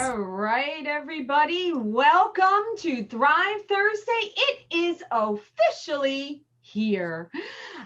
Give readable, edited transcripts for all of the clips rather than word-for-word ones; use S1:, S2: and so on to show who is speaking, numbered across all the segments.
S1: All right, everybody. Welcome to Thrive Thursday. It is officially here.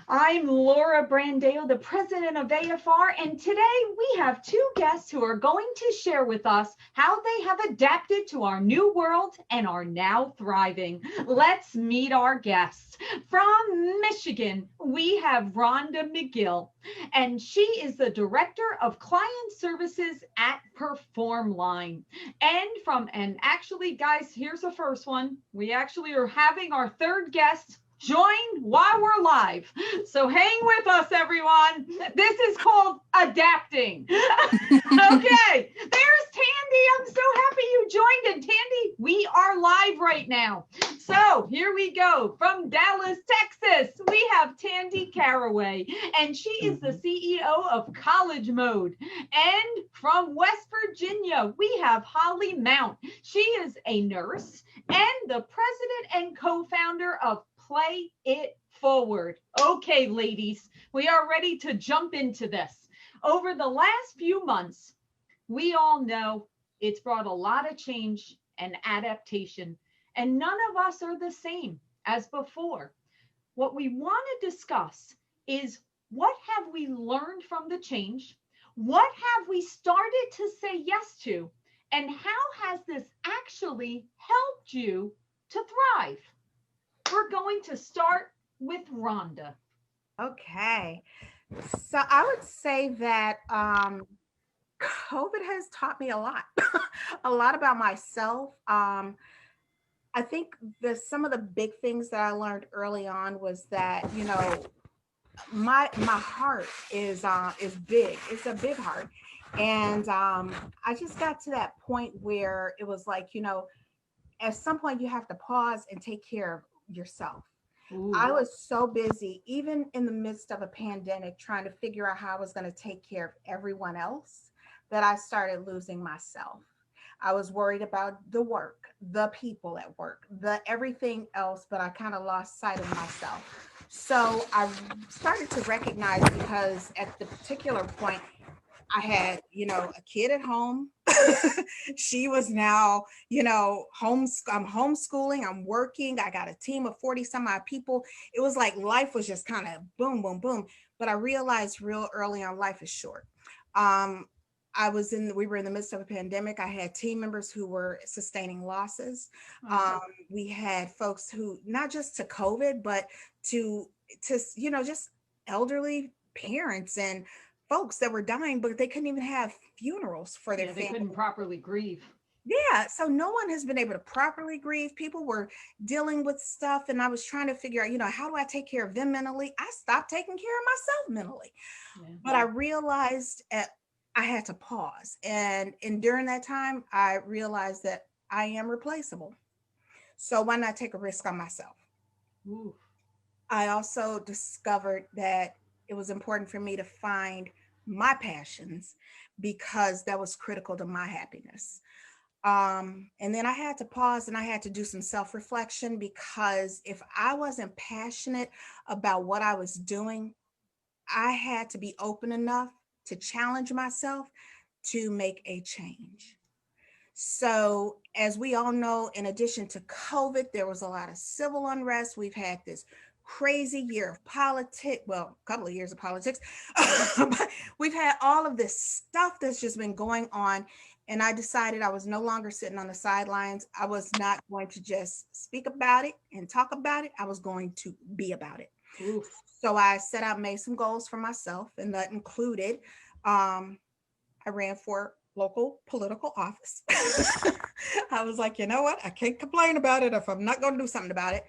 S1: I'm Laura Brandao, the president of AFR, and today we have two guests who are going to share with us how they have adapted to our new world and are now thriving. Let's meet our guests. From Michigan, we have Rhonda McGill, and she is the director of client services at Performline. And actually, guys, here's the first one. We actually are having our third guest join while we're live. So hang with us, everyone. This is called adapting. Okay, there's Tandy. I'm so happy you joined. And Tandy, we are live right now. So here we go. From Dallas, Texas, we have Tandy Caraway, and she is the CEO of College Mode. And from West Virginia, we have Holly Mount. She is a nurse and the president and co-founder of Play It Forward. Okay, ladies, we are ready to jump into this. Over the last few months, we all know it's brought a lot of change and adaptation, and none of us are the same as before. What we want to discuss is what have we learned from the change? What have we started to say yes to? And how has this actually helped you to thrive? We're going to start with Rhonda.
S2: Okay. So I would say that COVID has taught me a lot, a lot about myself. I think some of the big things that I learned early on was that, my heart is big. It's a big heart. And I just got to that point where it was like, at some point you have to pause and take care of yourself. I
S1: Ooh.
S2: was so busy, even in the midst of a pandemic, trying to figure out how I was going to take care of everyone else, that I started losing myself. I was worried about the work, the people at work, the everything else, but I kind of lost sight of myself. So I started to recognize, because at the particular point, I had, a kid at home. She was now, I'm homeschooling, I'm working, I got a team of 40 some odd people. It was like life was just kind of boom, boom, boom. But I realized real early on, life is short. Um, we were in the midst of a pandemic. I had team members who were sustaining losses.
S1: Oh.
S2: We had folks who, not just to COVID, but to, just elderly parents and folks that were dying, but they couldn't even have funerals for their
S1: Yeah, they
S2: family.
S1: couldn't properly grieve.
S2: Yeah, so no one has been able to properly grieve. People were dealing with stuff, and I was trying to figure out, how do I take care of them mentally? I stopped taking care of myself mentally,
S1: Yeah.
S2: but I realized I had to pause, and during that time, I realized that I am replaceable. So why not take a risk on myself?
S1: Ooh.
S2: I also discovered that it was important for me to find my passions, because that was critical to my happiness. And then I had to pause and I had to do some self reflection, because if I wasn't passionate about what I was doing, I had to be open enough to challenge myself to make a change. So, as we all know, in addition to COVID, there was a lot of civil unrest. We've had this crazy year of politics, well, a couple of years of politics. But we've had all of this stuff that's just been going on. And I decided I was no longer sitting on the sidelines. I was not going to just speak about it and talk about it. I was going to be about it.
S1: Ooh.
S2: So I set out, made some goals for myself, and that included I ran for local political office. I was like, you know what? I can't complain about it if I'm not going to do something about it.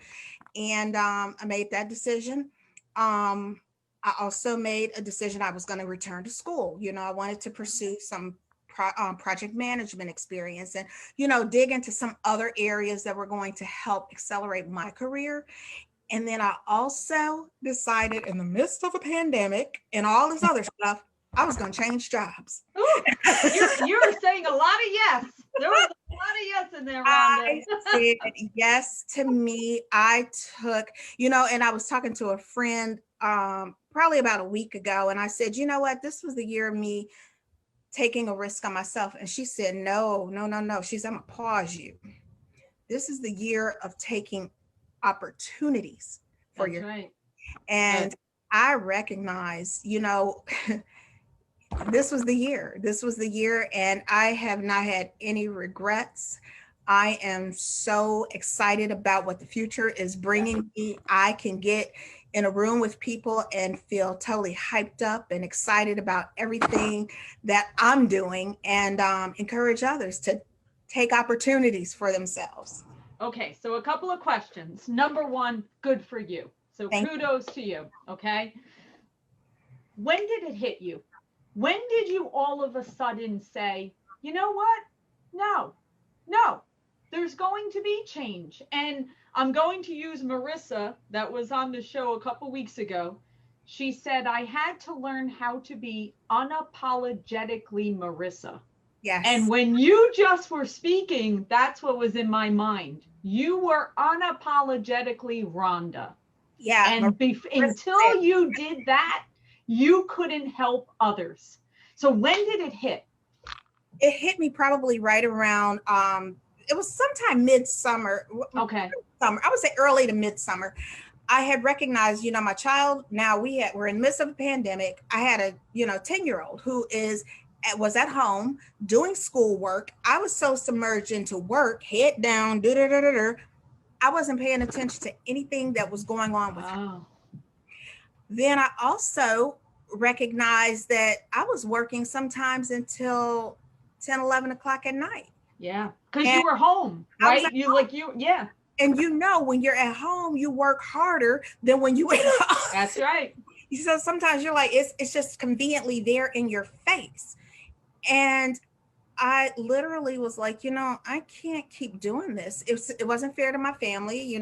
S2: And I made that decision. I also made a decision I was going to return to school. I wanted to pursue some project management experience, and, dig into some other areas that were going to help accelerate my career. And then I also decided, in the midst of a pandemic and all this other stuff, I was going to change jobs.
S1: Ooh. You're saying a lot of yes. There was a lot of yes in there, Rhonda.
S2: I said yes to me. I took, and I was talking to a friend probably about a week ago, and I said, you know what? This was the year of me taking a risk on myself. And she said, no, no, no, no. She said, I'm gonna pause you. This is the year of taking opportunities for
S1: That's
S2: your,
S1: right.
S2: and
S1: Good.
S2: I recognize, this was the year. This was the year, and I have not had any regrets. I am so excited about what the future is
S1: Yeah.
S2: bringing me. I can get in a room with people and feel totally hyped up and excited about everything that I'm doing, and encourage others to take opportunities for themselves.
S1: Okay, so a couple of questions. Number one, good for you. So
S2: Thank
S1: kudos to you. Okay. When did it hit you? When did you all of a sudden say, you know what? No, no, there's going to be change. And I'm going to use Marissa, that was on the show a couple weeks ago. She said, I had to learn how to be unapologetically Marissa. And
S2: Yes.
S1: when you just were speaking, that's what was in my mind. You were unapologetically Rhonda.
S2: Yeah.
S1: And until you did that, you couldn't help others. So when did it hit?
S2: It hit me probably right around it was sometime midsummer.
S1: Okay.
S2: Summer. I would say early to midsummer. I had recognized, my child. Now we're in the midst of a pandemic. I had a 10-year-old who was at home doing schoolwork. I was so submerged into work, head down, I wasn't paying attention to anything that was going on with her.
S1: Oh.
S2: Then I also recognized that I was working sometimes until 10, 11 o'clock at night.
S1: Yeah. Because you were home, right? Yeah.
S2: And when you're at home, you work harder than when you at home.
S1: That's right.
S2: So sometimes you're like, it's just conveniently there in your face. And I literally was like, I can't keep doing this. It wasn't fair to my family.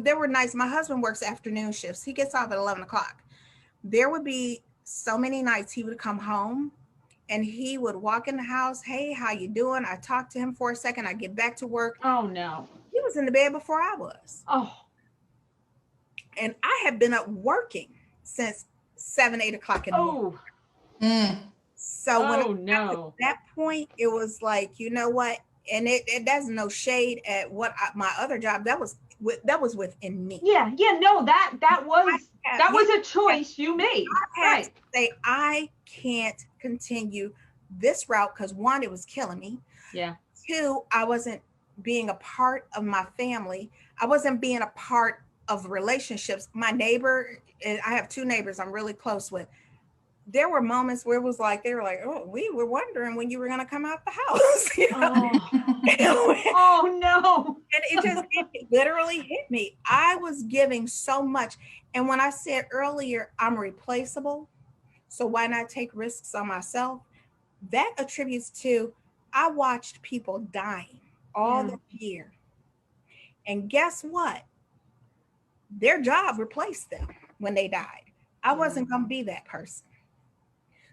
S2: There were nights, my husband works afternoon shifts. He gets off at 11 o'clock. There would be so many nights he would come home and he would walk in the house. Hey, how you doing? I talked to him for a second. I get back to work.
S1: Oh, no.
S2: He was in the bed before I was.
S1: Oh.
S2: And I had been up working since 7, 8 o'clock in the morning. So when I got to that point, it was like, you know what? And it does no shade at my other job. That was within me.
S1: Yeah. No, that was a choice you made.
S2: I had to say, I can't continue this route because one, it was killing me.
S1: Yeah.
S2: Two, I wasn't being a part of my family. I wasn't being a part of relationships. My neighbor, and I have 2 neighbors I'm really close with. There were moments where it was like, they were like, oh, we were wondering when you were going to come out the house.
S1: Oh, no.
S2: And it literally hit me. I was giving so much. And when I said earlier, I'm replaceable, so why not take risks on myself? That attributes to, I watched people dying all the year. And guess what? Their job replaced them when they died. I wasn't going to be that person.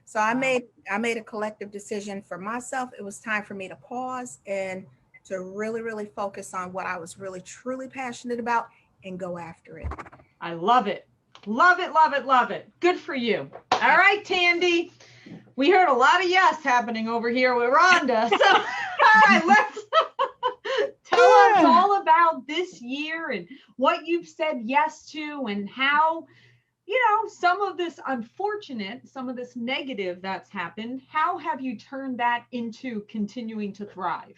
S2: So I made a collective decision for myself. It was time for me to pause and to really, really focus on what I was really, truly passionate about and go after it.
S1: I love it. Love it, love it, love it. Good for you. All right, Tandy. We heard a lot of yes happening over here with Rhonda. So, all right, let's tell us all about this year and what you've said yes to and how, some of this unfortunate, some of this negative that's happened, how have you turned that into continuing to thrive?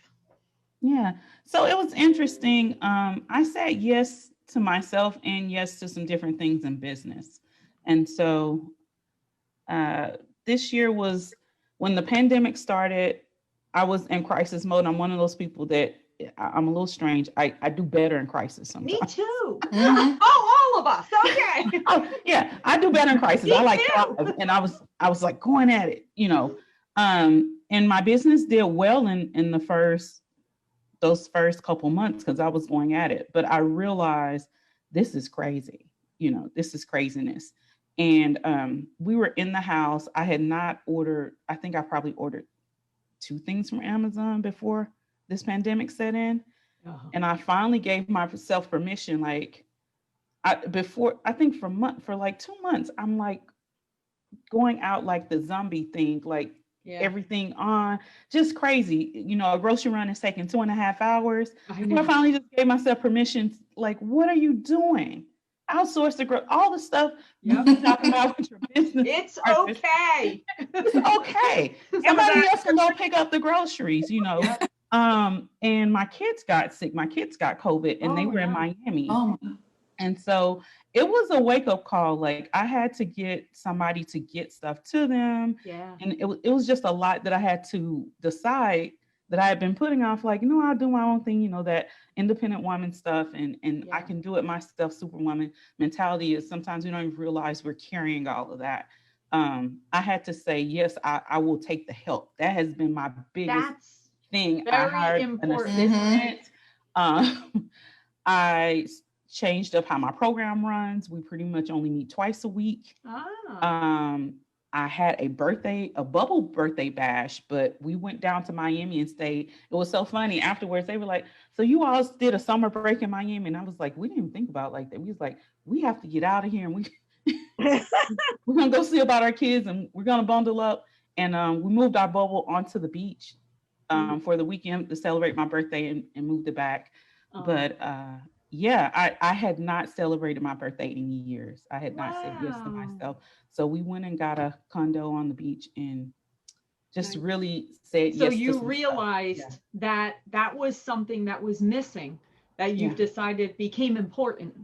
S3: Yeah. So it was interesting. I said yes to myself and yes to some different things in business. And so this year was when the pandemic started, I was in crisis mode. I'm one of those people that I'm a little strange. I do better in crisis sometimes.
S1: Me too. Mm-hmm. Oh, all of us. Okay.
S3: Yeah, I do better in crisis. I like thrive, and I was like going at it, and my business did well in those first couple months because I was going at it. But I realized this is crazy. This is craziness. And we were in the house. I had not ordered. I think I probably ordered 2 things from Amazon before this pandemic set in. Uh-huh. And I finally gave myself permission. Like I think for like 2 months, I'm like going out like the zombie thing, like everything on, just crazy. You know, a grocery run is taking 2.5 hours.
S1: I
S3: So I
S1: know.
S3: finally just gave myself permission. Like, what are you doing? Outsource all the stuff
S1: Yep.
S3: you talking about with your business.
S1: It's okay.
S3: It's okay. Somebody else can go pick up the groceries, you know.
S1: Yep.
S3: And my kids got sick. My kids got COVID, and they were in Miami. And so it was a wake-up call. Like, I had to get somebody to get stuff to them.
S1: Yeah.
S3: And it was just a lot that I had to decide that I had been putting off. Like, I'll do my own thing, that independent woman stuff, and I can do it myself. Superwoman mentality is sometimes we don't even realize we're carrying all of that. I had to say, yes, I will take the help. That has been my biggest thing. I hired an assistant. I changed up how my program runs. We pretty much only meet twice a week. I had a bubble birthday bash, but we went down to Miami and stayed. It was so funny. Afterwards, they were like, so you all did a summer break in Miami? And I was like, we didn't even think about it like that. We was like, we have to get out of here, and we're going to go see about our kids, and we're going to bundle up. And we moved our bubble onto the beach for the weekend to celebrate my birthday, and moved it back. But I had not celebrated my birthday in years. I had not said yes to myself. So we went and got a condo on the beach and just really said yes.
S1: So you realized that was something that was missing, that you've decided became important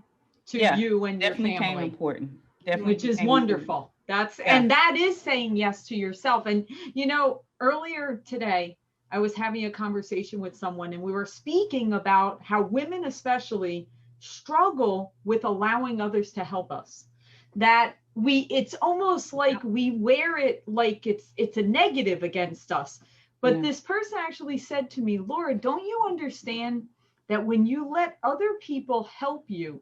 S1: to you and your family.
S3: Became important. Definitely,
S1: which is wonderful. Important. And that is saying yes to yourself. And earlier today, I was having a conversation with someone, and we were speaking about how women especially struggle with allowing others to help us. That it's almost like we wear it like it's a negative against us. But this person actually said to me, Laura, don't you understand that when you let other people help you,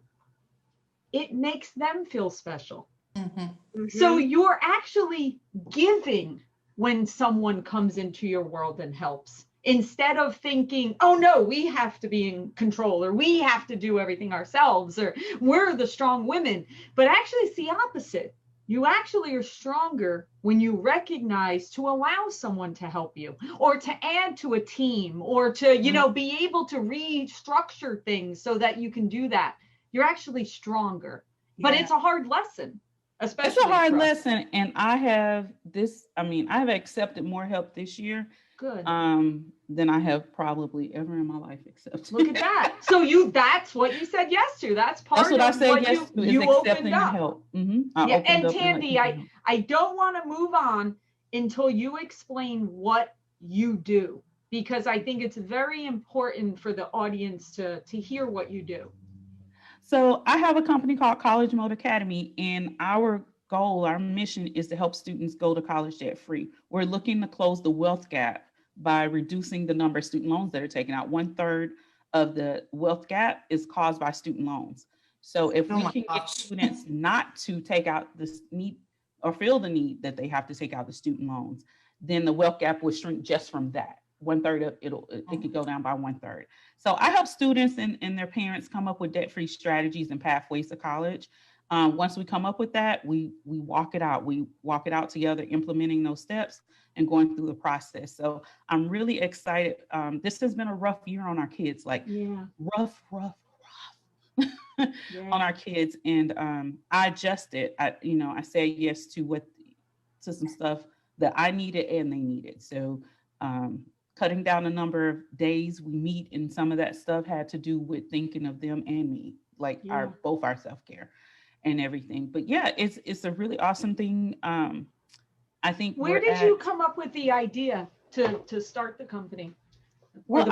S1: it makes them feel special? So you're actually giving when someone comes into your world and helps, instead of thinking, oh no, we have to be in control, or we have to do everything ourselves, or we're the strong women. But actually it's the opposite. You actually are stronger when you recognize to allow someone to help you, or to add to a team, or to, be able to restructure things so that you can do that. You're actually stronger. But it's a hard lesson. Especially
S3: it's a hard lesson, and I have accepted more help this year than I have probably ever in my life accepted.
S1: Look at that. So that's what you said yes to. That's part of what you opened up. Help. And Tandy, I don't want to move on until you explain what you do, because I think it's very important for the audience to hear what you do.
S3: So I have a company called College Mode Academy, and our goal, our mission is to help students go to college debt free. We're looking to close the wealth gap by reducing the number of student loans that are taken out. 1/3 of the wealth gap is caused by student loans. So if we can get students not to take out this need or feel the need that they have to take out the student loans, then the wealth gap will shrink just from that. 1/3 of it could go down by 1/3. So I help students and their parents come up with debt-free strategies and pathways to college. Once we come up with that, we walk it out. We walk it out together, implementing those steps and going through the process. So I'm really excited. This has been a rough year on our kids, rough on our kids. And I adjusted. I said yes to some stuff that I needed and they needed. So cutting down the number of days we meet, and some of that stuff had to do with thinking of them and me, both our self-care and everything. But it's a really awesome thing. I think.
S1: Where did you come up with the idea to start the company?
S3: Well,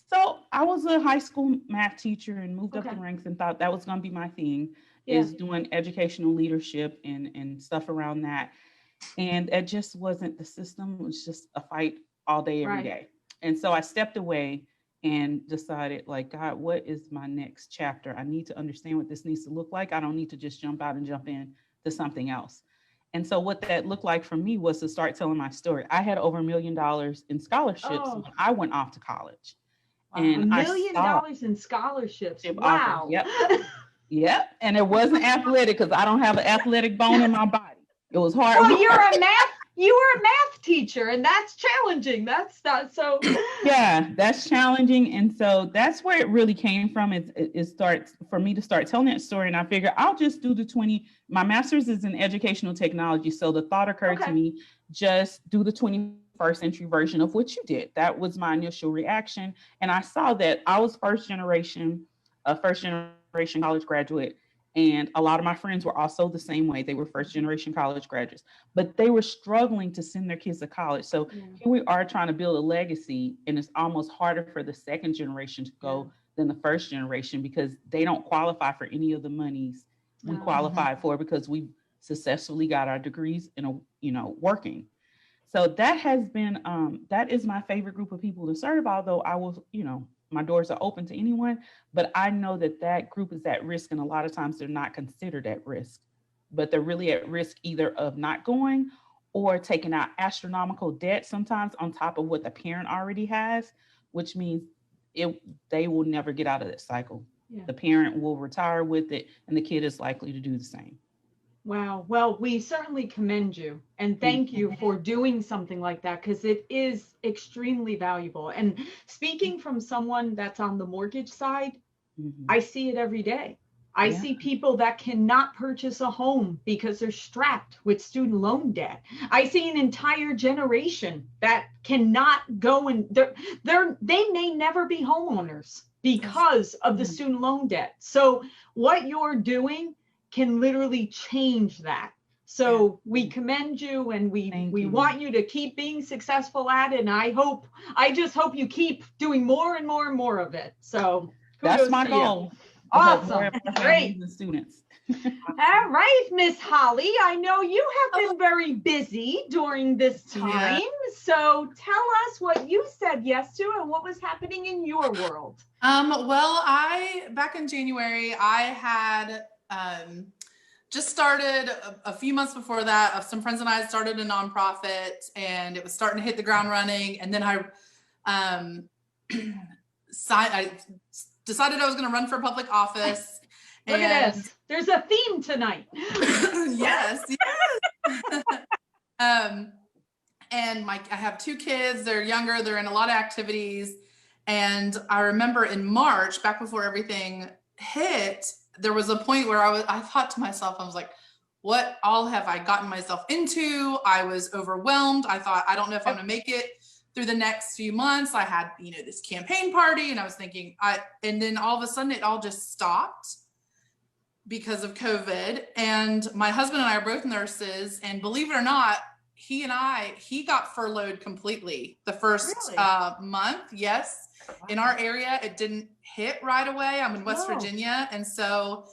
S3: so I was a high school math teacher and moved up the ranks and thought that was going to be my thing, is doing educational leadership and stuff around that. And it just wasn't the system. It was just a fight all day, every day. And so I stepped away and decided, God, what is my next chapter? I need to understand what this needs to look like. I don't need to just jump out and jump in to something else. And so what that looked like for me was to start telling my story. I had over $1 million in scholarships when I went off to college. And
S1: $1 million in scholarships. Wow.
S3: Yep. And it wasn't athletic, because I don't have an athletic bone in my body. It was hard.
S1: Well, you were a math teacher, and that's challenging. That's not so.
S3: Yeah, that's challenging. And so that's where it really came from. It starts for me to start telling that story. And I figure I'll just do the 20. My master's is in educational technology. So the thought occurred to me, just do the 21st century version of what you did. That was my initial reaction. And I saw that I was first generation college graduate. And a lot of my friends were also the same way. They were first generation college graduates, but they were struggling to send their kids to college. So here we are trying to build a legacy, and it's almost harder for the second generation to go than the first generation because they don't qualify for any of the monies we qualified for because we successfully got our degrees in working. So that has been that is my favorite group of people to serve, although I will, my doors are open to anyone, but I know that group is at risk, and a lot of times they're not considered at risk, but they're really at risk either of not going or taking out astronomical debt sometimes on top of what the parent already has, which means they will never get out of that cycle. Yeah. The parent will retire with it, and the kid is likely to do the same.
S1: Wow. Well, we certainly commend you and thank you for doing something like that because it is extremely valuable. And speaking from someone that's on the mortgage side, I see it every day. I see people that cannot purchase a home because they're strapped with student loan debt. I see an entire generation that cannot go and they may never be homeowners because of the student loan debt. So what you're doing can literally change that. So we commend you, and we want you to keep being successful at it. And I just hope you keep doing more and more and more of it. So
S3: that's my goal.
S1: Awesome. Great.
S3: Students.
S1: All right, Miss Holly, I know you have been very busy during this time. So tell us what you said yes to and what was happening in your world.
S4: Well, back in January, I had just started a few months before that. Some friends and I started a nonprofit, and it was starting to hit the ground running. And then I decided I was going to run for public office.
S1: Look at this. There's a theme tonight.
S4: Yes. And I have 2 kids. They're younger. They're in a lot of activities. And I remember in March, back before everything hit, there was a point where I thought to myself, I was like, what all have I gotten myself into? I was overwhelmed. I thought, I don't know if I'm going to make it through the next few months. I had, this campaign party, and I was thinking, and then all of a sudden it all just stopped because of COVID. And my husband and I are both nurses, and believe it or not, he got furloughed completely the first month. Yes. Wow. In our area, it didn't hit right away. I'm in West Virginia. And so,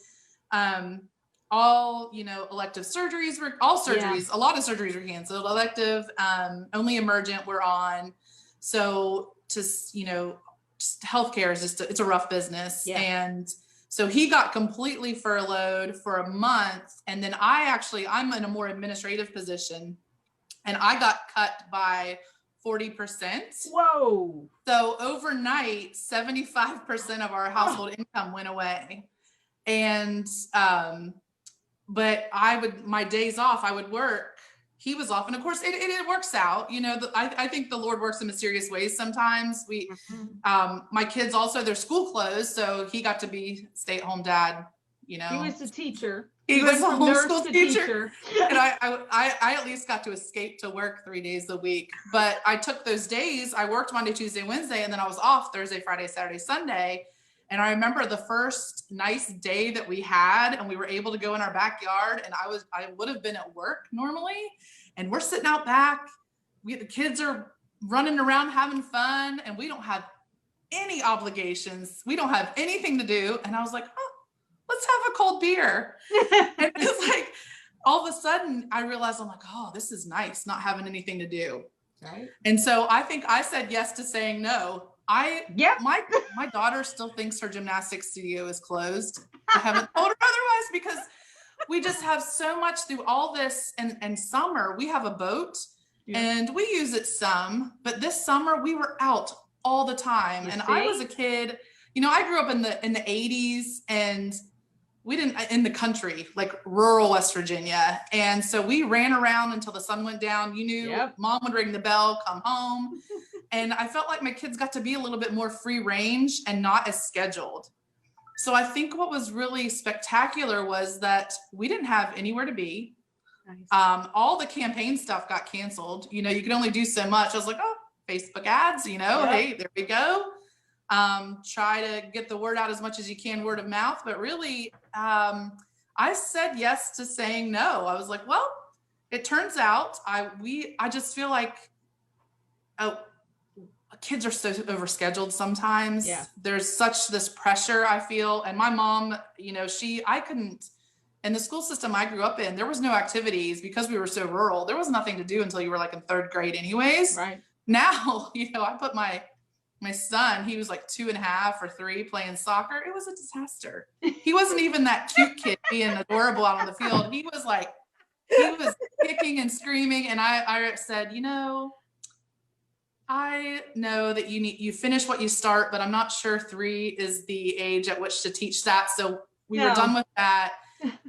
S4: all, elective surgeries a lot of surgeries were canceled. Elective, only emergent were on. So just healthcare is it's a rough business. Yeah. And so he got completely furloughed for a month. And then I'm in a more administrative position, and I got cut by 40%.
S1: Whoa.
S4: So overnight, 75% of our household income went away. And, but my days off, I would work. He was off. And of course it works out, I think the Lord works in mysterious ways. Sometimes my kids also, their school closed. So he got to be stay-at-home dad,
S1: He was a teacher.
S4: He was a homeschool teacher. And I at least got to escape to work 3 days a week. But I took those days. I worked Monday, Tuesday, Wednesday, and then I was off Thursday, Friday, Saturday, Sunday. And I remember the first nice day that we had, and we were able to go in our backyard, and I would have been at work normally, and we're sitting out back. The kids are running around having fun, and we don't have any obligations. We don't have anything to do. And I was like, let's have a cold beer. And it's like, all of a sudden I realized, I'm like, oh, this is nice, not having anything to do.
S1: Right.
S4: And so I think I said yes to saying no. My daughter still thinks her gymnastics studio is closed. I haven't told her otherwise because we just have so much through all this. And summer, we have a boat and we use it some, but this summer we were out all the time. I was a kid, I grew up in the 80s, and in the country, like rural West Virginia. And so we ran around until the sun went down. You knew mom would ring the bell, come home. And I felt like my kids got to be a little bit more free range and not as scheduled. So I think what was really spectacular was that we didn't have anywhere to be. Nice. All the campaign stuff got canceled. You know, you could only do so much. I was like, oh, Facebook ads, you know, hey, there we go. Try to get the word out as much as you can, word of mouth. But really, I said yes to saying no. I was like, well, it turns out I just feel like, kids are so overscheduled sometimes. Yeah. There's such this pressure, I feel. And my mom, you know, I couldn't, in the school system I grew up in, there was no activities because we were so rural. There was nothing to do until you were like in third grade anyways. Right. Now, you know, I put my son, he was like 2.5 or 3 playing soccer. It was a disaster. He wasn't even that cute kid being adorable out on the field. He was kicking and screaming. And I said, you know, I know that you finish what you start, but I'm not sure 3 is the age at which to teach that. So we were done with that.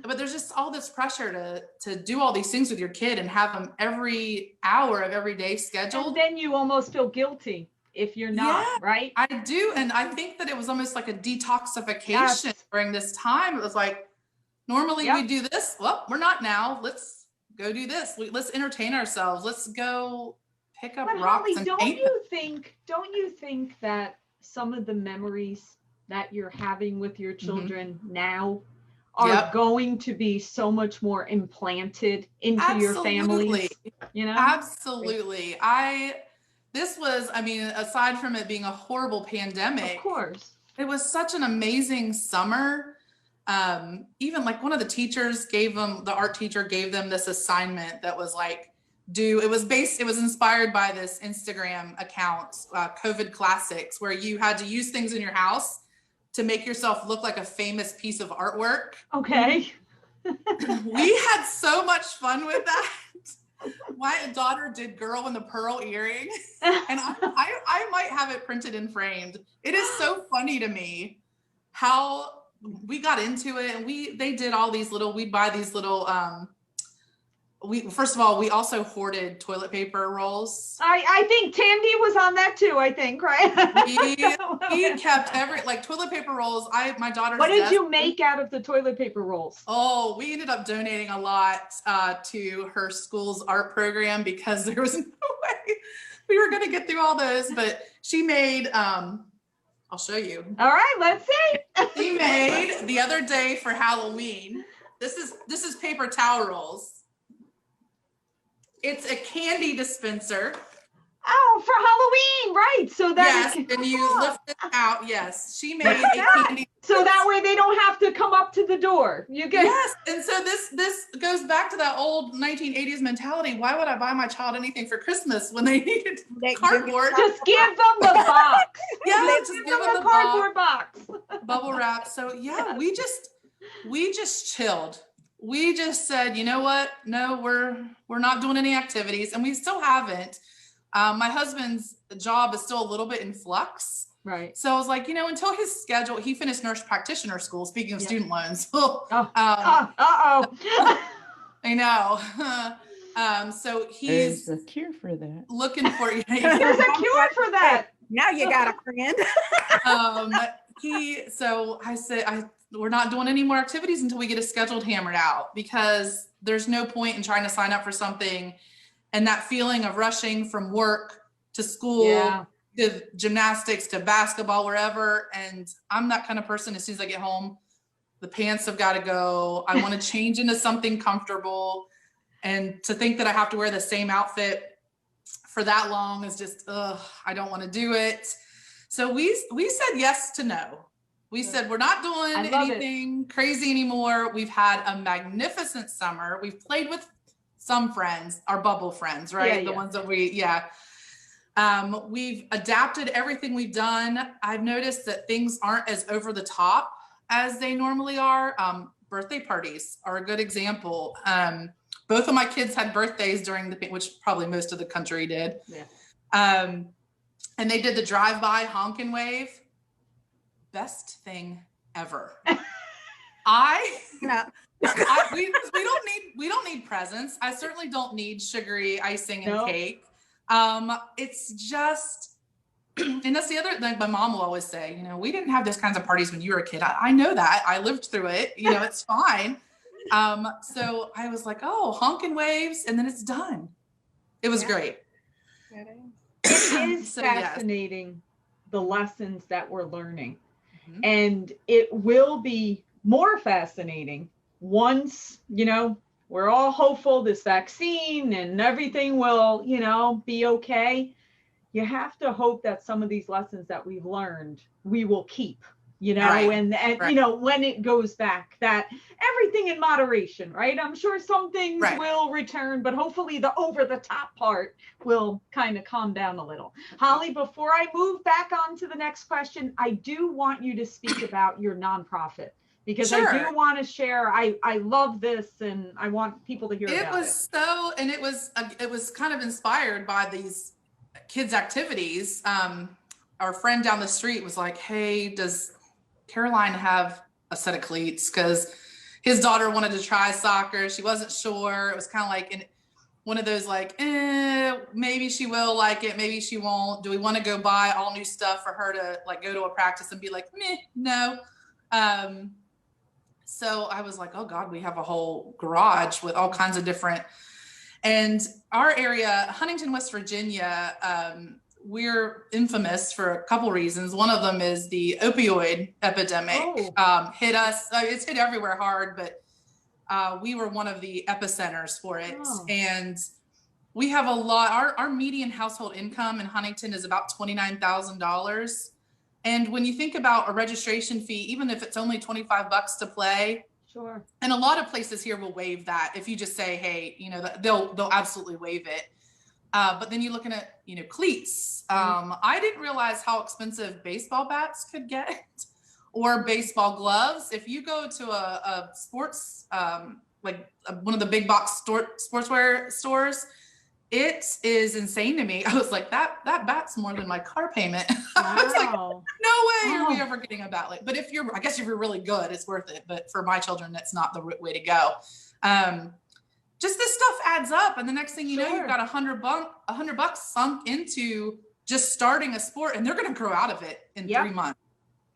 S4: But there's just all this pressure to do all these things with your kid and have them every hour of every day scheduled.
S1: And then you almost feel guilty if you're not, right?
S4: I do. And I think that it was almost like a detoxification during this time. It was like, normally we do this. Well, we're not now. Let's go do this. Let's entertain ourselves. Let's go pick up rocks.
S1: Holly, don't you think that some of the memories that you're having with your children now are going to be so much more implanted into your family? You know?
S4: Absolutely. Aside from it being a horrible pandemic,
S1: of course,
S4: it was such an amazing summer. Even like one of the art teacher gave them this assignment that was like, it was inspired by this Instagram account, COVID Classics, where you had to use things in your house to make yourself look like a famous piece of artwork.
S1: Okay.
S4: We had so much fun with that. My daughter did Girl in the Pearl earring, and I might have it printed and framed. It is so funny to me how we got into it, and they did all these we'd buy these little, first of all, we also hoarded toilet paper rolls.
S1: I think Tandy was on that too, I think, right?
S4: we kept toilet paper rolls. My daughter's
S1: What did you make out of the toilet paper rolls?
S4: Oh, we ended up donating a lot to her school's art program because there was no way we were going to get through all those. But she made, I'll show you.
S1: All right, let's see.
S4: She made the other day for Halloween. This is paper towel rolls. It's a candy dispenser.
S1: Oh, for Halloween, right? So that
S4: and you lift it out. Yes, she made a candy.
S1: So that way they don't have to come up to the door.
S4: Yes, and so this goes back to that old 1980s mentality. Why would I buy my child anything for Christmas when they needed cardboard?
S1: Just give them the box.
S4: Just give them the
S1: cardboard box.
S4: Bubble wrap. So we just chilled. We just said, you know what? No, we're not doing any activities, and we still haven't. My husband's job is still a little bit in flux.
S1: Right.
S4: So I was like, until his schedule, he finished nurse practitioner school, speaking of student loans.
S1: Uh-oh.
S4: I know. So he's
S3: There's a cure for that.
S4: Looking for
S1: There's a cure for that.
S2: Now you got a friend.
S4: So I said, we're not doing any more activities until we get a scheduled hammered out, because there's no point in trying to sign up for something and that feeling of rushing from work to school to gymnastics to basketball, wherever. And I'm that kind of person. As soon as I get home, the pants have got to go. I want to change into something comfortable, and to think that I have to wear the same outfit for that long is just, I don't want to do it. So we said yes to no. We said, we're not doing anything crazy anymore. We've had a magnificent summer. We've played with some friends, our bubble friends, right? The ones that we've adapted everything we've done. I've noticed that things aren't as over the top as they normally are. Birthday parties are a good example. Both of my kids had birthdays which probably most of the country did. Yeah. And they did the drive-by honk and wave. Best thing ever.
S2: No.
S4: We don't need presents. I certainly don't need sugary icing and
S1: No.
S4: cake. It's just, and that's the other thing my mom will always say, you know, we didn't have those kinds of parties when you were a kid. I know that. I lived through it. You know, it's fine. So I was like, oh, honking waves, and then it's done. It was great.
S1: It is
S4: So,
S1: fascinating, the lessons that we're learning.
S4: Mhm.
S1: And it will be more fascinating once, you know, we're all hopeful this vaccine and everything will, you know, be okay. You have to hope that some of these lessons that we've learned, we will keep, you know,
S4: Right.
S1: and
S4: Right.
S1: you know, when it goes back, that everything in moderation, right? I'm sure some things
S4: Right.
S1: will return, but hopefully the over the top part will kind of calm down a little. Holly, before I move back on to the next question, I do want you to speak about your nonprofit, because I
S4: Sure.
S1: do want to share. I love this, and I want people to hear about it.
S4: It was kind of inspired by these kids' activities. Our friend down the street was like, hey, does Caroline have a set of cleats? Because his daughter wanted to try soccer. She wasn't sure. It was kind of like one of those like, maybe she will like it, maybe she won't. Do we want to go buy all new stuff for her to like go to a practice and be like, meh, no. So I was like, oh God, we have a whole garage with all kinds of different, and our area, Huntington, West Virginia, we're infamous for a couple reasons. One of them is the opioid epidemic hit us. It's hit everywhere hard, but we were one of the epicenters for it.
S1: Oh.
S4: And we have a lot, our median household income in Huntington is about $29,000. And when you think about a registration fee, even if it's only $25 to play,
S1: Sure.
S4: and a lot of places here will waive that. If you just say, hey, you know, they'll absolutely waive it. But then you're looking at, you know, cleats. I didn't realize how expensive baseball bats could get or baseball gloves. If you go to a sports, like one of the big box sportswear stores, it is insane to me. I was like, that bat's more than my car payment.
S1: Wow.
S4: I was like, no way are we ever getting a bat. But if you're really good, it's worth it. But for my children, that's not the way to go. Just this stuff adds up, and the next thing you know, you've got $100 sunk into just starting a sport, and they're going to grow out of it in 3 months.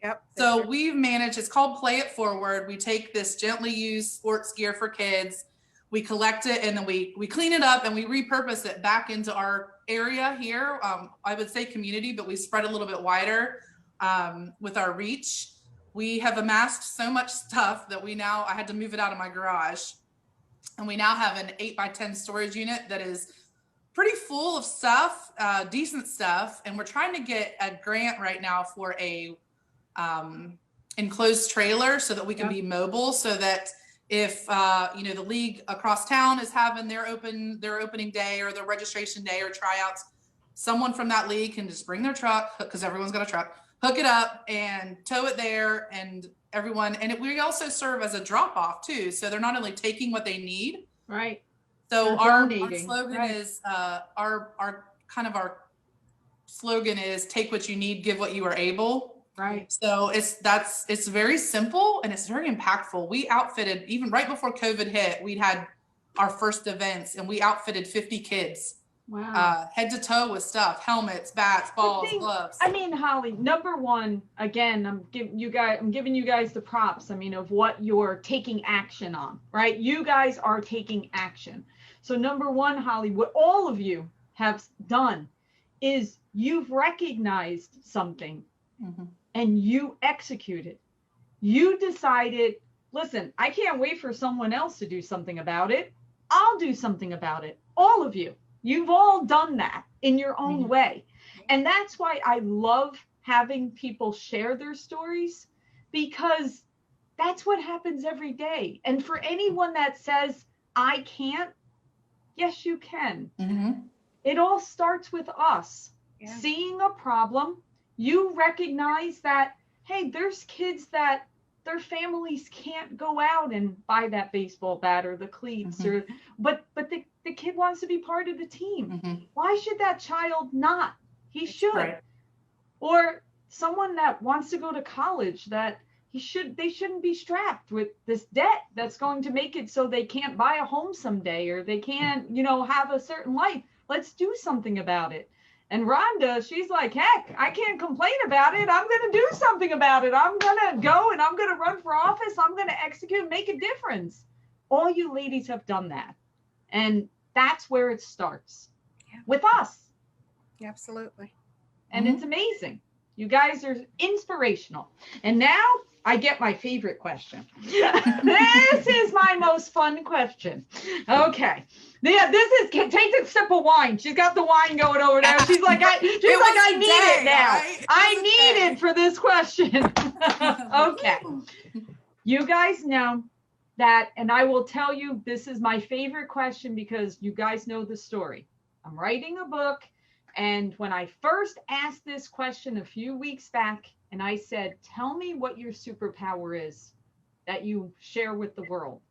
S2: Yep.
S4: So we've managed. It's called Play It Forward. We take this gently used sports gear for kids, we collect it, and then we clean it up and we repurpose it back into our area here. I would say community, but we spread a little bit wider with our reach. We have amassed so much stuff that I had to move it out of my garage. And we now have an 8x10 storage unit that is pretty full of stuff, decent stuff. And we're trying to get a grant right now for a enclosed trailer so that we can be mobile, so that if you know, the league across town is having their opening day or their registration day or tryouts, someone from that league can just bring their truck, because everyone's got a truck, hook it up and tow it there, and everyone. And we also serve as a drop off too, so they're not only taking what they need,
S1: right?
S4: So our slogan is our slogan is take what you need, give what you are able.
S1: Right.
S4: So it's very simple and it's very impactful. We outfitted, even right before COVID hit, we'd had our first events and we outfitted 50 kids.
S1: Wow.
S4: Head to toe with stuff, helmets, bats, balls, gloves.
S1: I mean, Holly, number one, again, I'm giving you guys the props. I mean, of what you're taking action on, right? You guys are taking action. So number one, Holly, what all of you have done is you've recognized something and you executed. You decided, listen, I can't wait for someone else to do something about it. I'll do something about it. All of you. You've all done that in your own way. And that's why I love having people share their stories, because that's what happens every day. And for anyone that says, I can't, yes, you can. It all starts with us seeing a problem. You recognize that, hey, there's kids that their families can't go out and buy that baseball bat or the cleats, but the kid wants to be part of the team. Why should that child not? He should. Right. Or someone that wants to go to college that, they shouldn't be strapped with this debt that's going to make it so they can't buy a home someday, or they can't, have a certain life. Let's do something about it. And Rhonda, she's like, heck, I can't complain about it. I'm going to do something about it. I'm going to go and I'm going to run for office. I'm going to execute, make a difference. All you ladies have done that. And that's where it starts with us.
S2: Absolutely.
S1: And it's amazing. You guys are inspirational. And now I get my favorite question. This is my most fun question. Okay. Yeah, take a sip of wine. She's got the wine going over there. She's like, I need it now. Right? I need it for this question. Okay. You guys know that, and I will tell you, this is my favorite question because you guys know the story. I'm writing a book. And when I first asked this question a few weeks back, and I said, tell me what your superpower is that you share with the world.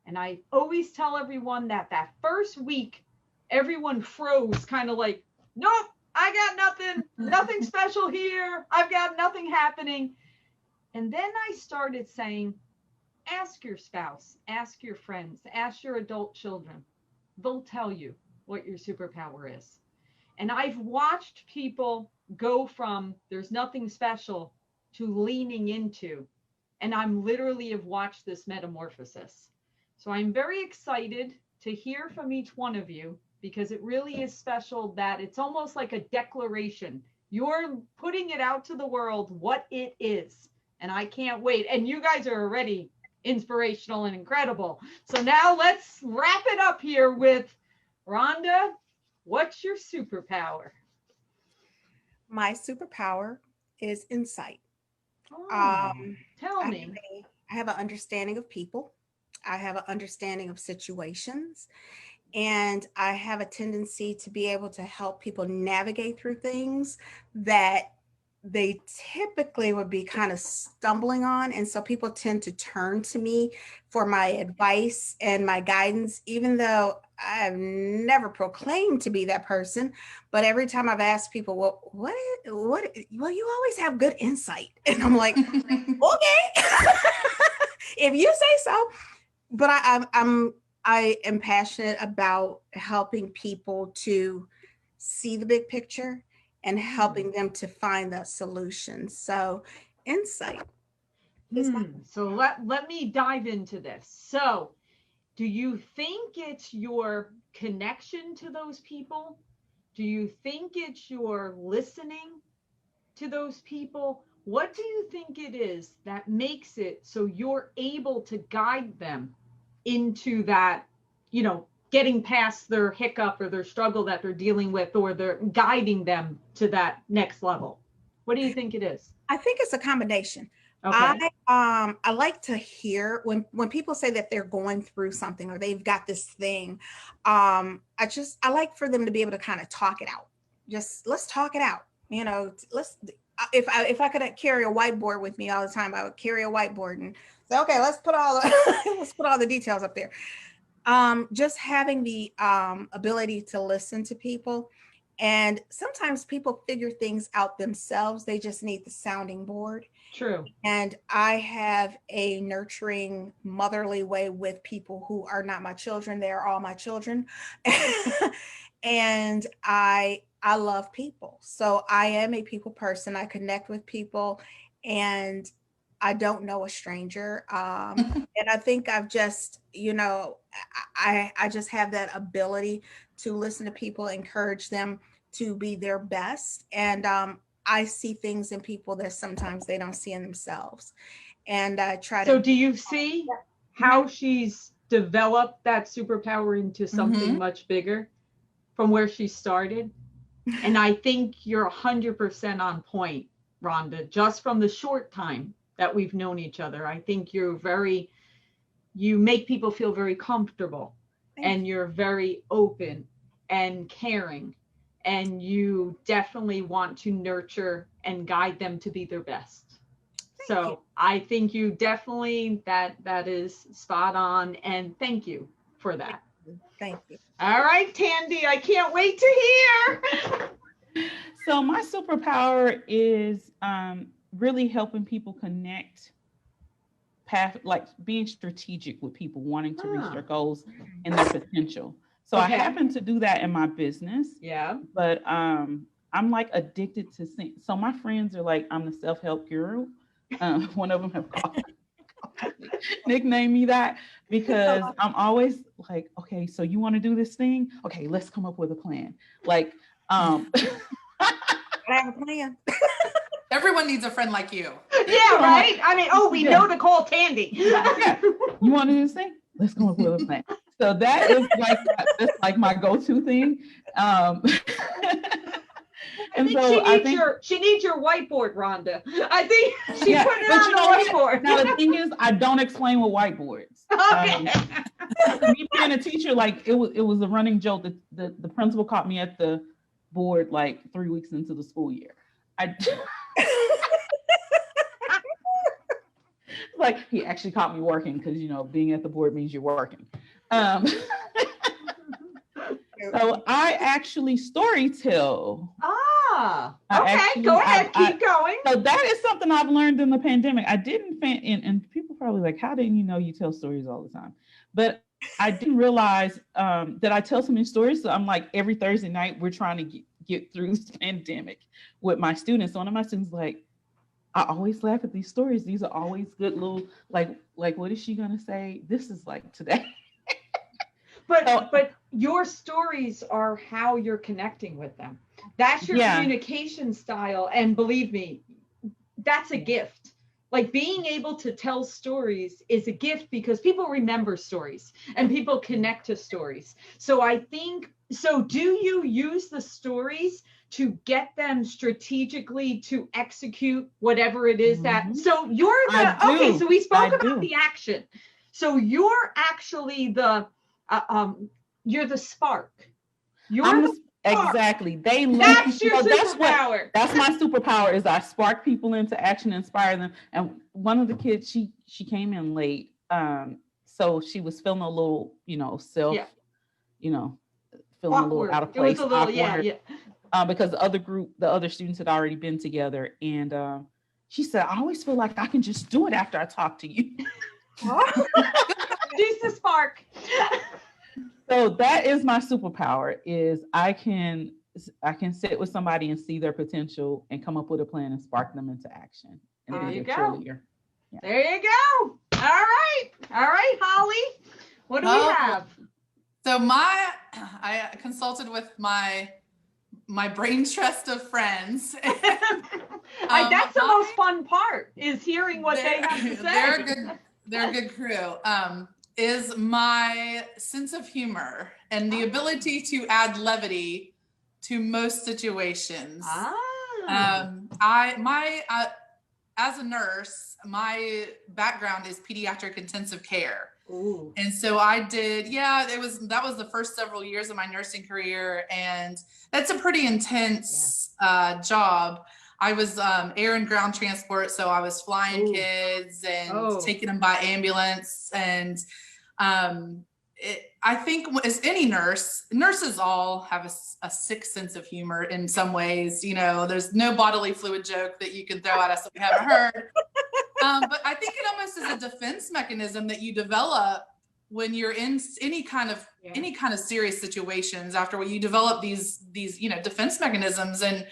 S1: And I always tell everyone that first week, everyone froze, kind of like, nope, I got nothing special here. I've got nothing happening. And then I started saying, ask your spouse, ask your friends, ask your adult children. They'll tell you what your superpower is. And I've watched people go from there's nothing special to leaning into, and I'm literally have watched this metamorphosis. So I'm very excited to hear from each one of you because it really is special that it's almost like a declaration. You're putting it out to the world what it is. And I can't wait. And you guys are already inspirational and incredible. So now let's wrap it up here with Rhonda. What's your superpower?
S2: My superpower is insight.
S1: Tell me.
S2: I have an understanding of people. I have an understanding of situations. And I have a tendency to be able to help people navigate through things that they typically would be kind of stumbling on. And so people tend to turn to me for my advice and my guidance, even though I've never proclaimed to be that person. But every time I've asked people, well, well, you always have good insight. And I'm like, okay, if you say so. But I am passionate about helping people to see the big picture and helping them to find the solution. So insight.
S1: So let me dive into this. So do you think it's your connection to those people? Do you think it's your listening to those people? What do you think it is that makes it so you're able to guide them into that, getting past their hiccup or their struggle that they're dealing with, or they're guiding them to that next level? What do you think it is?
S2: I think it's a combination.
S1: Okay.
S2: I like to hear when people say that they're going through something or they've got this thing. I like for them to be able to kind of talk it out. Just let's talk it out. If I could carry a whiteboard with me all the time, I would carry a whiteboard and say, okay, let's put all the details up there. Just having the ability to listen to people. And sometimes people figure things out themselves. They just need the sounding board.
S1: True.
S2: And I have a nurturing, motherly way with people who are not my children. They're all my children. And I love people. So I am a people person. I connect with people and I don't know a stranger. And I think I've just, I just have that ability to listen to people, encourage them to be their best. And I see things in people that sometimes they don't see in themselves. And I try to.
S1: So do you see how she's developed that superpower into something much bigger from where she started? And I think you're 100% on point, Rhonda, just from the short time that we've known each other. I think you make people feel very comfortable. And you're very open and caring, and you definitely want to nurture and guide them to be their best. So I think you definitely, that is spot on, and thank you for that.
S2: Thank you.
S1: All right, Tandy, I can't wait to hear.
S3: So my superpower is really helping people connect path, like being strategic with people wanting to reach their goals and their potential. So I happen to do that in my business.
S1: Yeah.
S3: But I'm like addicted to sing. So my friends are like, I'm the self-help guru. One of them have nicknamed me that because I'm always like, okay, so you want to do this thing? Okay, let's come up with a plan. Like,
S2: I have a plan.
S4: Everyone needs a friend like you.
S1: Yeah, right? I mean, we know to call Tandy.
S3: Yeah. You want to do this thing? Let's come up with a plan. So that is like that's like my go-to thing. And
S1: she needs your whiteboard, Rhonda. I think she put it on the whiteboard.
S3: Now the thing is, I don't explain with whiteboards.
S1: Okay.
S3: Me being a teacher, like it was a running joke that the principal caught me at the board like 3 weeks into the school year. Like he actually caught me working because being at the board means you're working. So I actually story tell.
S1: Okay, go ahead, keep going.
S3: So that is something I've learned in the pandemic. I didn't, and people probably like, how didn't you know you tell stories all the time? But I didn't realize that I tell so many stories. So I'm like, every Thursday night, we're trying to get through this pandemic with my students. So one of my students like, I always laugh at these stories. These are always good little, like what is she gonna say? This is like today.
S1: But your stories are how you're connecting with them. That's your communication style. And believe me, that's a gift. Like being able to tell stories is a gift because people remember stories and people connect to stories. So do you use the stories to get them strategically to execute whatever it is so so we spoke about the action. So you're actually you're the spark.
S3: Exactly.
S1: That's your superpower.
S3: That's my superpower is I spark people into action, inspire them. And one of the kids, she came in late. So she was feeling a little, feeling
S1: awkward.
S3: A little out of place.
S1: It was a little,
S3: because the other students had already been together. And she said, I always feel like I can just do it after I talk to you.
S1: She's the spark.
S3: So that is my superpower is I can sit with somebody and see their potential and come up with a plan and spark them into action. And
S1: there you go.
S3: Cheerleader. Yeah.
S1: There you go. All right, Holly. What do we have?
S4: So I consulted with my brain trust of friends.
S1: That's the most fun part is hearing what they have to say.
S4: They're a good crew. Is my sense of humor and the ability to add levity to most situations. As a nurse, my background is pediatric intensive care.
S1: Ooh.
S4: And so I did, that was the first several years of my nursing career. And that's a pretty intense job. I was air and ground transport. So I was flying kids and taking them by ambulance. And I think as any nurses all have a sick sense of humor in some ways. There's no bodily fluid joke that you can throw at us that we haven't heard. But I think it almost is a defense mechanism that you develop when you're in any kind of serious situations. After you develop these defense mechanisms. And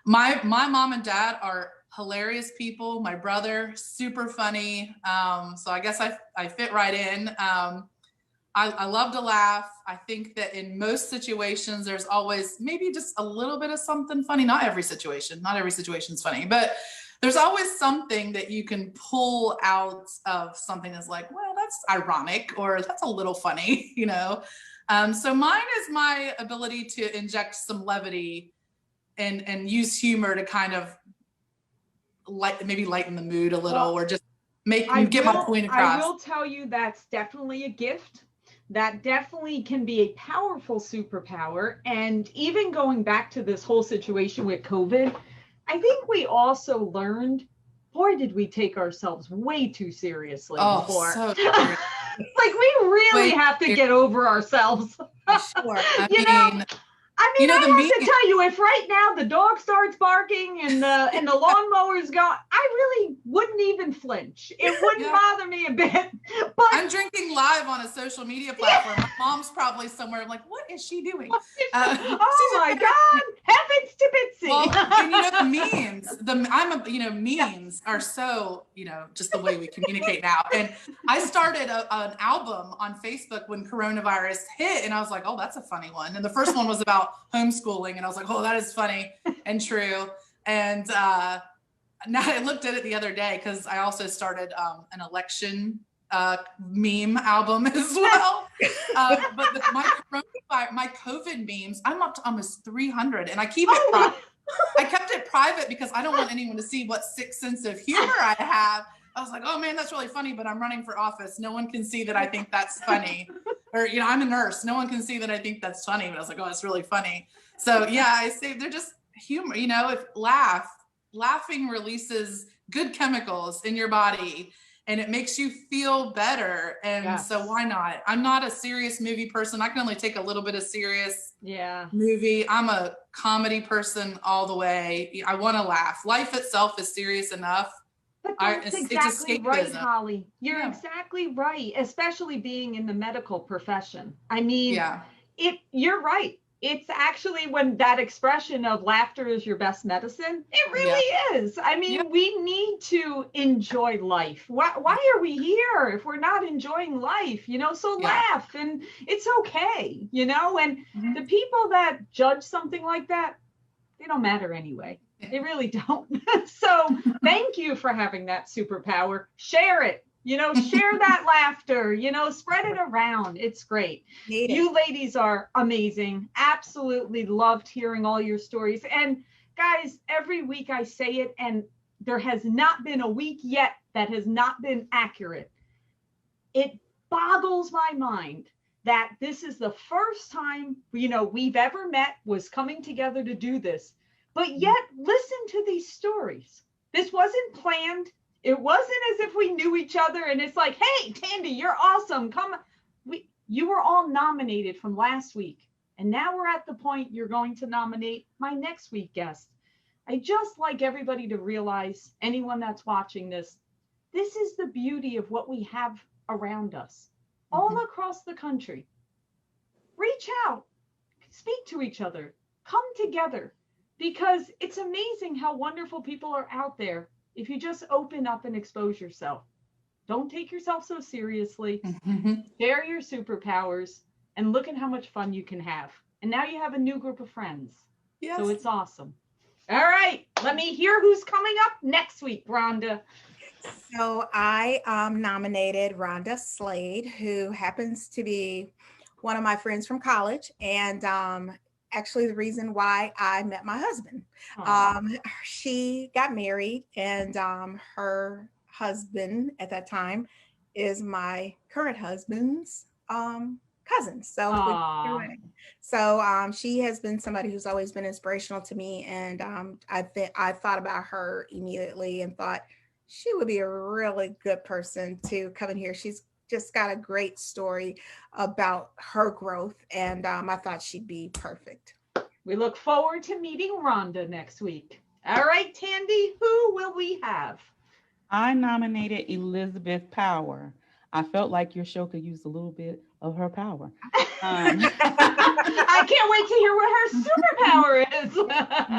S4: my mom and dad are hilarious people. My brother, super funny. So I guess I fit right in. I love to laugh. I think that in most situations, there's always maybe just a little bit of something funny. Not every situation's funny, but there's always something that you can pull out of something that's like, well, that's ironic or that's a little funny, So mine is my ability to inject some levity and use humor to kind of maybe lighten the mood a little or just make you get my point across.
S1: I will tell you that's definitely a gift. That definitely can be a powerful superpower. And even going back to this whole situation with COVID, I think we also learned, boy, did we take ourselves way too seriously before.
S4: So
S1: like we really have to get over ourselves.
S4: Sure. I mean,
S1: I mean,
S4: You know,
S1: I have to tell you, if right now the dog starts barking and the lawnmower's going, I really wouldn't even flinch. It wouldn't bother me a bit. But
S4: I'm drinking live on a social media platform. My mom's probably somewhere. I'm like, what is she doing?
S1: Oh my God, heavens to Bitsy.
S4: Well, and you know, the memes, memes are so, just the way we communicate now. And I started an album on Facebook when coronavirus hit, and I was like, oh, that's a funny one. And the first one was about homeschooling, and I was like, oh, that is funny and true. And now I looked at it the other day because I also started an election meme album as well. But my COVID memes, I'm up to almost 300, and I keep it private. I kept it private because I don't want anyone to see what sick sense of humor I have. I was like, oh man, that's really funny, but I'm running for office. No one can see that I think that's funny. Or, I'm a nurse. No one can see that I think that's funny. But I was like, oh, it's really funny. So yeah, I say they're just humor, if laughing releases good chemicals in your body and it makes you feel better. And so why not? I'm not a serious movie person. I can only take a little bit of serious movie. I'm a comedy person all the way. I want to laugh. Life itself is serious enough.
S1: But that's exactly right, Holly. You're exactly right, especially being in the medical profession. I mean, you're right. It's actually when that expression of laughter is your best medicine, it really is. I mean, we need to enjoy life. Why are we here if we're not enjoying life? So laugh, and it's okay, and the people that judge something like that, they don't matter anyway. They really don't. So thank you for having that superpower. Share it. Share that laughter, spread it around. It's great. You ladies are amazing. Absolutely loved hearing all your stories. And guys, every week I say it, and there has not been a week yet that has not been accurate. It boggles my mind that this is the first time, we've ever met, was coming together to do this. But yet, listen to these stories. This wasn't planned. It wasn't as if we knew each other and it's like, hey, Tandy, you're awesome. Come. You were all nominated from last week. And now we're at the point you're going to nominate my next week guest. I just like everybody to realize, anyone that's watching this is the beauty of what we have around us all across the country. Reach out, speak to each other, come together, because it's amazing how wonderful people are out there. If you just open up and expose yourself, don't take yourself so seriously, share your superpowers, and look at how much fun you can have. And now you have a new group of friends. Yes. So it's awesome. All right, let me hear who's coming up next week, Rhonda.
S2: So I nominated Rhonda Slade, who happens to be one of my friends from college, and actually the reason why I met my husband. She got married, and her husband at that time is my current husband's cousin. So she has been somebody who's always been inspirational to me, and I thought about her immediately and thought she would be a really good person to come in here. She's just got a great story about her growth, and I thought she'd be perfect.
S1: We look forward to meeting Rhonda next week. All right, Tandy, who will we have?
S3: I nominated Elizabeth Power. I felt like your show could use a little bit of her power.
S1: I can't wait to hear what her superpower is.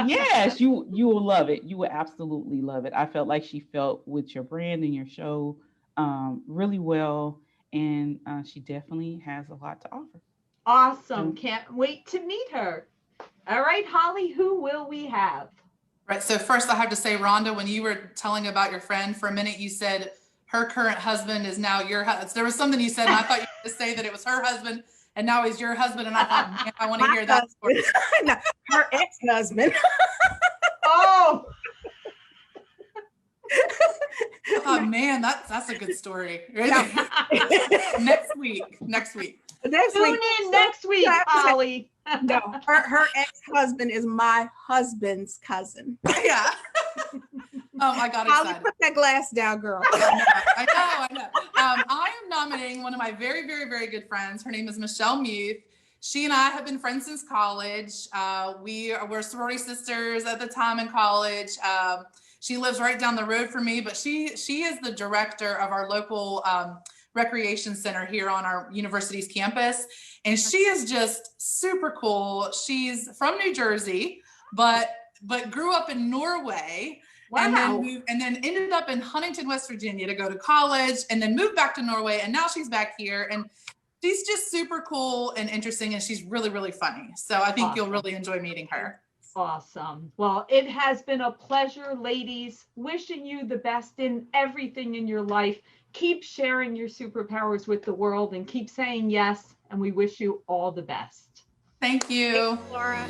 S3: Yes, you will love it. You will absolutely love it. I felt like she felt with your brand and your show really well, and she definitely has a lot to offer.
S1: Awesome. Can't wait to meet her. All right, Holly, who will we have?
S4: Right. So first I have to say, Rhonda, when you were telling about your friend for a minute, you said her current husband is now your husband. There was something you said, and I thought you were going to say that it was her husband and now he's your husband. And I thought, man, I want to hear that story.
S2: No, her ex-husband.
S1: Oh.
S4: Oh man, that's a good story. Next week.
S1: Next week, Holly.
S2: No, her ex-husband is my husband's cousin.
S4: Yeah. I got excited.
S2: Holly, put that glass down, girl.
S4: I know. I am nominating one of my very, very, very good friends. Her name is Michelle Muth. she and I have been friends since college. We're sorority sisters at the time in college. She lives right down the road from me, but she is the director of our local recreation center here on our university's campus. And she is just super cool. She's from New Jersey, but grew up in Norway.
S1: Wow.
S4: And then ended up in Huntington, West Virginia to go to college, and then moved back to Norway. And now she's back here, and she's just super cool and interesting, and she's really, really funny. So I think You'll really enjoy meeting her.
S1: Awesome. Well, it has been a pleasure, ladies. Wishing you the best in everything in your life. Keep sharing your superpowers with the world and keep saying yes. And we wish you all the best.
S4: Thank you.
S2: Thanks, Laura.